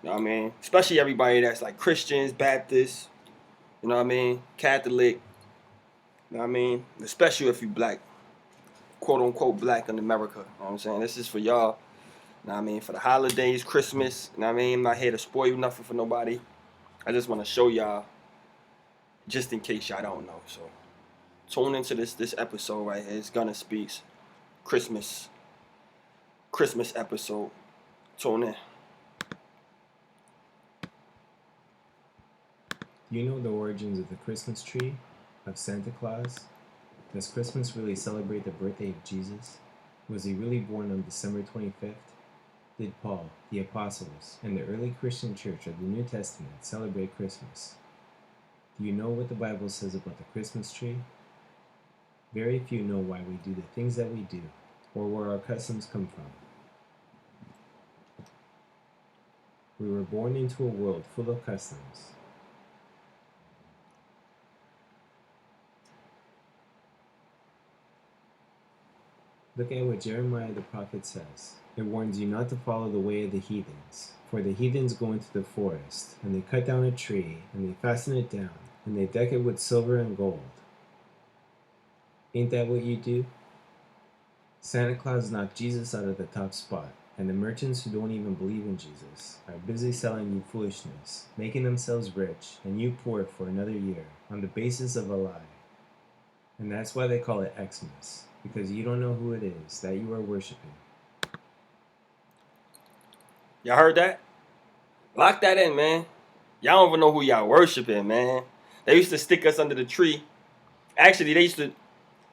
You know what I mean? Especially everybody that's like Christians, Baptists, you know what I mean? Catholic, you know what I mean? Especially if you black, quote unquote black in America. You know what I'm saying? This is for y'all. You know what I mean? For the holidays, Christmas, you know what I mean? I'm not here to spoil nothing for nobody. I just want to show y'all just in case y'all don't know. So tune into this episode right here. It's GunnaSpeaks Christmas episode. Tune in. Do you know the origins of the Christmas tree, of Santa Claus? Does Christmas really celebrate the birthday of Jesus? Was he really born on December 25th? Did Paul, the apostles, and the early Christian church of the New Testament celebrate Christmas? Do you know what the Bible says about the Christmas tree? Very few know why we do the things that we do, or where our customs come from. We were born into a world full of customs. Look at what Jeremiah the prophet says. It warns you not to follow the way of the heathens. For the heathens go into the forest, and they cut down a tree, and they fasten it down, and they deck it with silver and gold. Ain't that what you do? Santa Claus knocked Jesus out of the top spot, and the merchants who don't even believe in Jesus are busy selling you foolishness, making themselves rich, and you poor for another year, on the basis of a lie. And that's why they call it Xmas, because you don't know who it is that you are worshiping. Y'all heard that? Lock that in, man. Y'all don't even know who y'all worshiping, man. They used to stick us under the tree. Actually, they used to.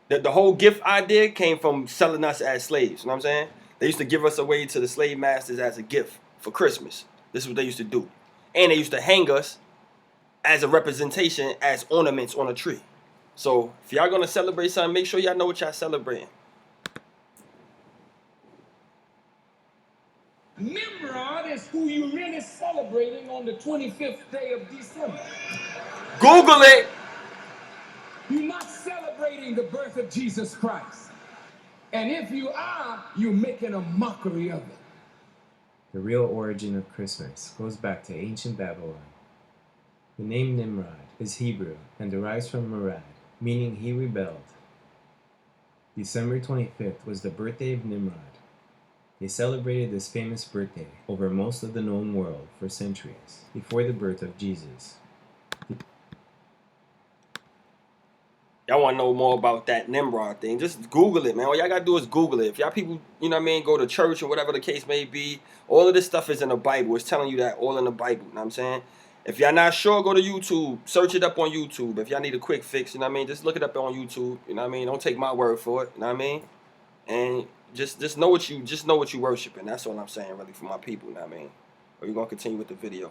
The whole gift idea came from selling us as slaves. You know what I'm saying? They used to give us away to the slave masters as a gift for Christmas. This is what they used to do. And they used to hang us as a representation, as ornaments on a tree. So if y'all gonna celebrate something, make sure y'all know what y'all celebrating. Nimrod is who you're really celebrating on the 25th day of December. Google it. You're not celebrating the birth of Jesus Christ. And if you are, you're making a mockery of it. The real origin of Christmas goes back to ancient Babylon. The name Nimrod is Hebrew and derives from Murad, meaning he rebelled. December 25th was the birthday of Nimrod. They celebrated this famous birthday over most of the known world for centuries before the birth of Jesus. Y'all want to know more about that Nimrod thing, just Google it, man. All y'all got to do is Google it. If y'all people, you know what I mean, go to church or whatever the case may be, all of this stuff is in the Bible. It's telling you that all in the Bible, you know what I'm saying? If y'all not sure, go to YouTube. Search it up on YouTube. If y'all need a quick fix, you know what I mean, just look it up on YouTube. You know what I mean? Don't take my word for it, you know what I mean? And just know what you worshiping. That's all I'm saying, really, for my people, you know what I mean? Or we're going to continue with the video.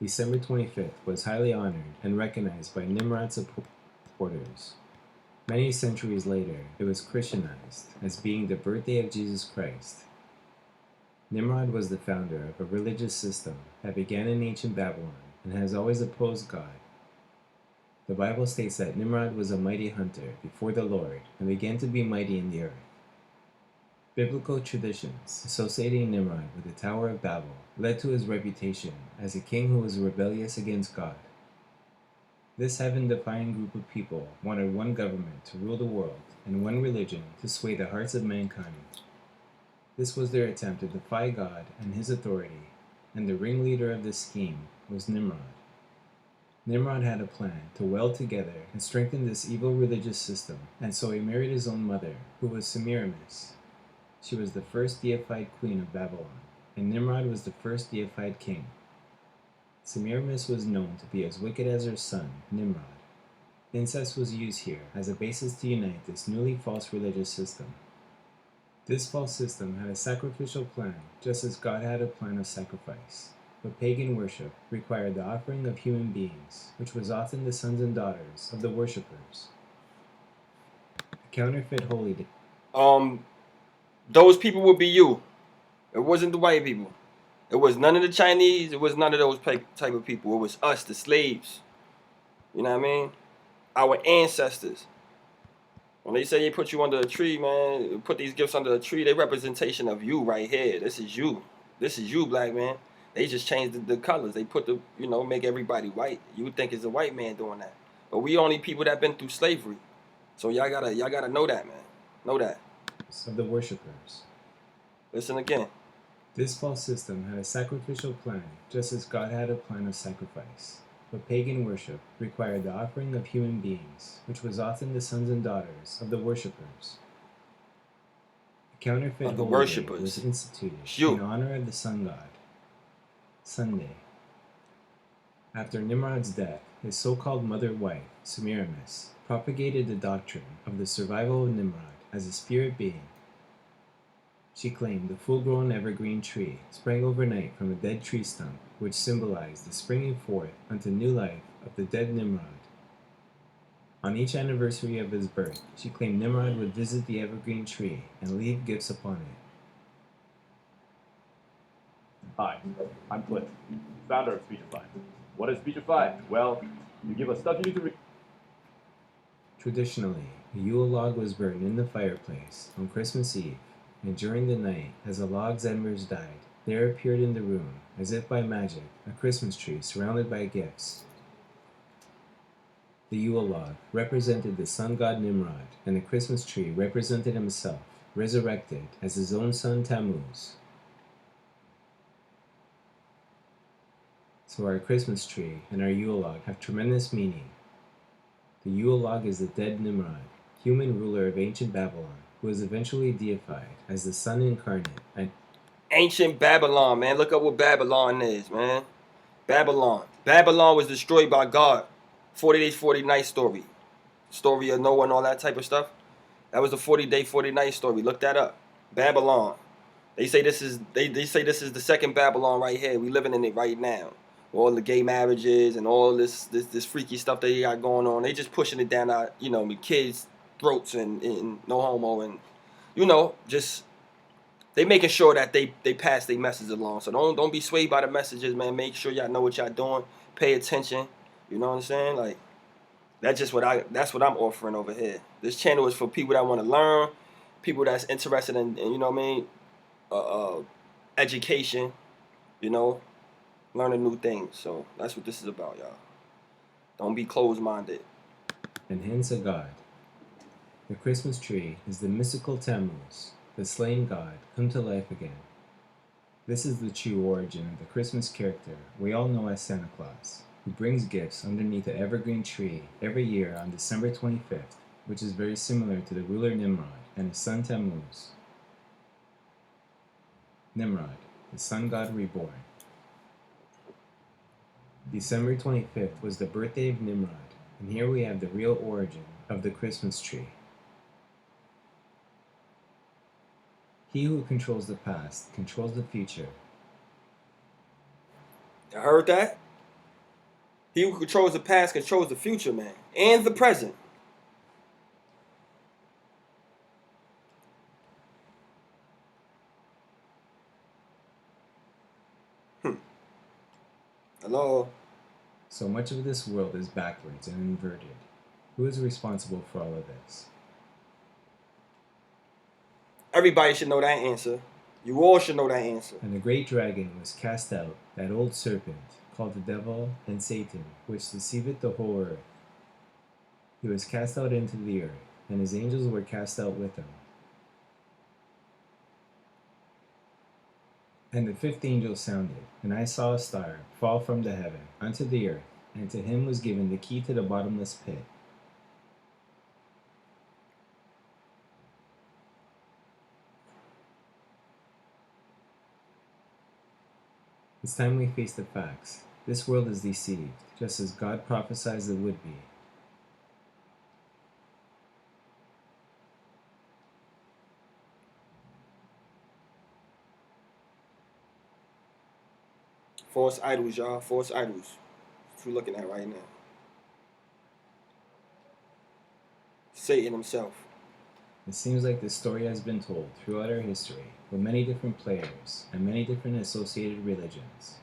December 25th was highly honored and recognized by Nimrod supporters. Many centuries later, it was Christianized as being the birthday of Jesus Christ. Nimrod was the founder of a religious system that began in ancient Babylon and has always opposed God. The Bible states that Nimrod was a mighty hunter before the Lord and began to be mighty in the earth. Biblical traditions associating Nimrod with the Tower of Babel led to his reputation as a king who was rebellious against God. This heaven-defying group of people wanted one government to rule the world and one religion to sway the hearts of mankind. This was their attempt to defy God and his authority, and the ringleader of this scheme was Nimrod. Nimrod had a plan to weld together and strengthen this evil religious system, and so he married his own mother, who was Semiramis. She was the first deified queen of Babylon, and Nimrod was the first deified king. Semiramis was known to be as wicked as her son, Nimrod. Incest was used here as a basis to unite this newly false religious system. This false system had a sacrificial plan, just as God had a plan of sacrifice. But pagan worship required the offering of human beings, which was often the sons and daughters of the worshippers. A counterfeit holy day. Those people would be you. It wasn't the white people. It was none of the Chinese. It was none of those type of people. It was us, the slaves. You know what I mean? Our ancestors. When they say they put you under a tree, man, put these gifts under a tree, they representation of you right here. This is you. This is you, black man. They just changed the colors. They put make everybody white. You would think it's a white man doing that, but we only people that been through slavery. So y'all gotta know that, man. Know that. Of the worshippers. Listen again. This false system had a sacrificial plan, just as God had a plan of sacrifice. But pagan worship required the offering of human beings, which was often the sons and daughters of the worshippers. A counterfeit Of the holy day worshippers. was instituted Shoot. in honor of the sun god. Sunday. After Nimrod's death, his so-called mother-wife, Semiramis, propagated the doctrine of the survival of Nimrod as a spirit being. She claimed the full-grown evergreen tree sprang overnight from a dead tree stump, which symbolized the springing forth unto new life of the dead Nimrod. On each anniversary of his birth, she claimed Nimrod would visit the evergreen tree and leave gifts upon it. Hi, I'm Cliff, founder of Speechify. What is Speechify? Well, you give us stuff you need to read. Traditionally, a Yule log was burned in the fireplace on Christmas Eve, and during the night, as the log's embers died, there appeared in the room, as if by magic, a Christmas tree surrounded by gifts. The Yule log represented the sun god Nimrod, and the Christmas tree represented himself, resurrected as his own son Tammuz. So our Christmas tree and our Yule log have tremendous meaning. The Yule log is the dead Nimrod, human ruler of ancient Babylon, who was eventually deified as the sun incarnate and Ancient Babylon, man. Look up what Babylon is, man. Babylon. Babylon was destroyed by God. 40 days, 40 nights story. Story of Noah and all that type of stuff. That was the 40-day, 40 night story. Look that up. Babylon. They say this is the second Babylon right here. We living in it right now. All the gay marriages and all this freaky stuff they got going on. They just pushing it down our, kids' throats and no homo and just they making sure that they pass their message along. So don't be swayed by the messages, man. Make sure y'all know what y'all doing. Pay attention. You know what I'm saying? Like that's what I'm offering over here. This channel is for people that want to learn, people that's interested in education, learning new things. So that's what this is about, y'all. Don't be closed-minded. hence a god. The Christmas tree is the mystical Tammuz, the slain god, come to life again. This is the true origin of the Christmas character we all know as Santa Claus, who brings gifts underneath the evergreen tree every year on December 25th, which is very similar to the ruler Nimrod and his son Tammuz. Nimrod, the sun god reborn. December 25th was the birthday of Nimrod, and here we have the real origin of the Christmas tree. He who controls the past controls the future. You heard that? He who controls the past controls the future, man, and the present. Hello? So much of this world is backwards and inverted. Who is responsible for all of this? Everybody should know that answer. You all should know that answer. And the great dragon was cast out, that old serpent, called the devil and Satan, which deceiveth the whole earth. He was cast out into the earth, and his angels were cast out with him. And the fifth angel sounded, and I saw a star fall from the heaven unto the earth, and to him was given the key to the bottomless pit. It's time we face the facts. This world is deceived, just as God prophesied it would be. False idols, y'all. False idols. That's what we're looking at right now. Satan himself. It seems like this story has been told throughout our history, with many different players and many different associated religions.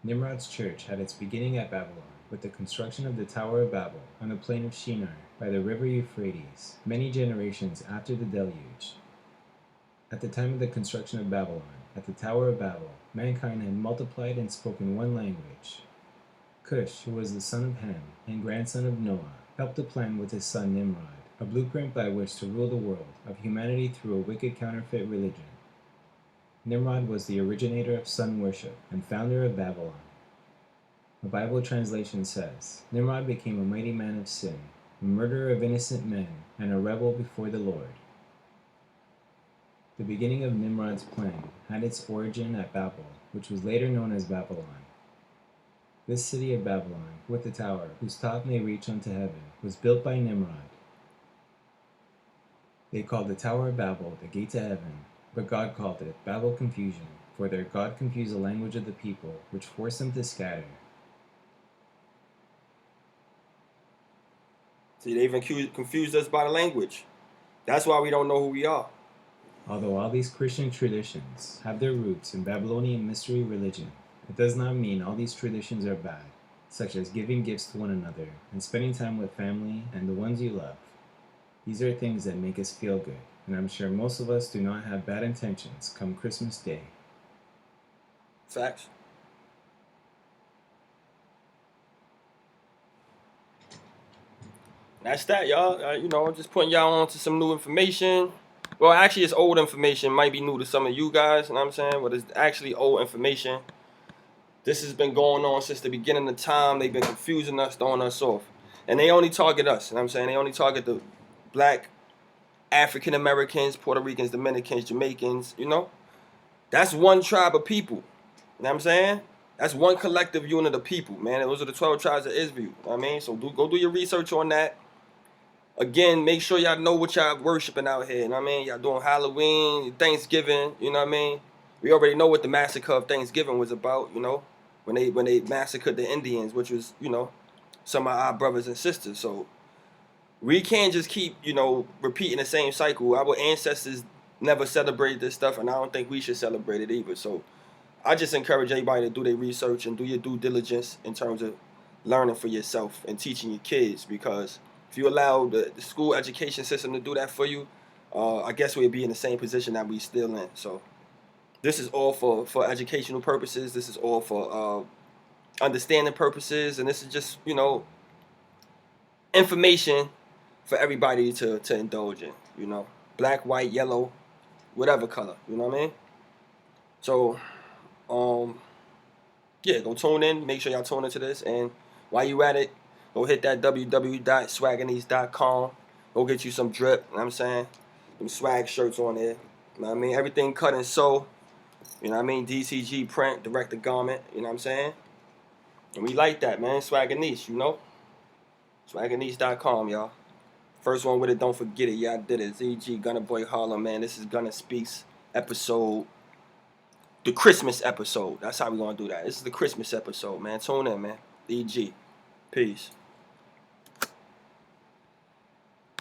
Nimrod's church had its beginning at Babylon, with the construction of the Tower of Babel on the plain of Shinar by the river Euphrates, many generations after the deluge. At the time of the construction of Babylon, at the Tower of Babel, mankind had multiplied and spoken one language. Cush, who was the son of Ham and grandson of Noah, helped to plan with his son Nimrod a blueprint by which to rule the world of humanity through a wicked counterfeit religion. Nimrod was the originator of sun worship and founder of Babylon. A Bible translation says, Nimrod became a mighty man of sin, a murderer of innocent men, and a rebel before the Lord. The beginning of Nimrod's plan had its origin at Babel, which was later known as Babylon. This city of Babylon, with the tower, whose top may reach unto heaven, was built by Nimrod. They called the Tower of Babel the gate to heaven, but God called it Babel confusion, for their God confused the language of the people, which forced them to scatter. See, they even confused us by the language. That's why we don't know who we are. Although all these Christian traditions have their roots in Babylonian mystery religion, it does not mean all these traditions are bad, such as giving gifts to one another and spending time with family and the ones you love. These are things that make us feel good, and I'm sure most of us do not have bad intentions come Christmas Day. Facts. That's that, y'all. Just putting y'all on to some new information. Well, actually, it's old information. Might be new to some of you guys, you know what I'm saying? But it's actually old information. This has been going on since the beginning of time. They've been confusing us, throwing us off. And they only target us, you know what I'm saying? They only target the black African Americans, Puerto Ricans, Dominicans, Jamaicans, That's one tribe of people, you know what I'm saying? That's one collective unit of people, man. Those are the 12 tribes of Israel, you know what I mean? So go do your research on that. Again, make sure y'all know what y'all worshiping out here, you know what I mean? Y'all doing Halloween, Thanksgiving, you know what I mean? We already know what the massacre of Thanksgiving was about, when they massacred the Indians, which was, some of our brothers and sisters. So we can't just keep, repeating the same cycle. Our ancestors never celebrated this stuff, and I don't think we should celebrate it either. So I just encourage everybody to do their research and do your due diligence in terms of learning for yourself and teaching your kids, because if you allow the school education system to do that for you, I guess we'd be in the same position that we still in. So this is all for educational purposes. This is all for understanding purposes, and this is just, information for everybody to indulge in, black, white, yellow, whatever color, you know what I mean? So, go tune in. Make sure y'all tune into this, and while you at it, go hit that www.swagganese.com. Go get you some drip, you know what I'm saying? Some swag shirts on there, you know what I mean? Everything cut and sew, you know what I mean? DCG print, direct to garment, you know what I'm saying? And we like that, man. Swagganese, Swagganese.com, y'all. First one with it, don't forget it. Yeah, I did it. ZG, Gunna Boy Harlem, man. This is GunnaSpeaks episode, the Christmas episode. That's how we gonna do that. This is the Christmas episode, man. Tune in, man. EG. Peace.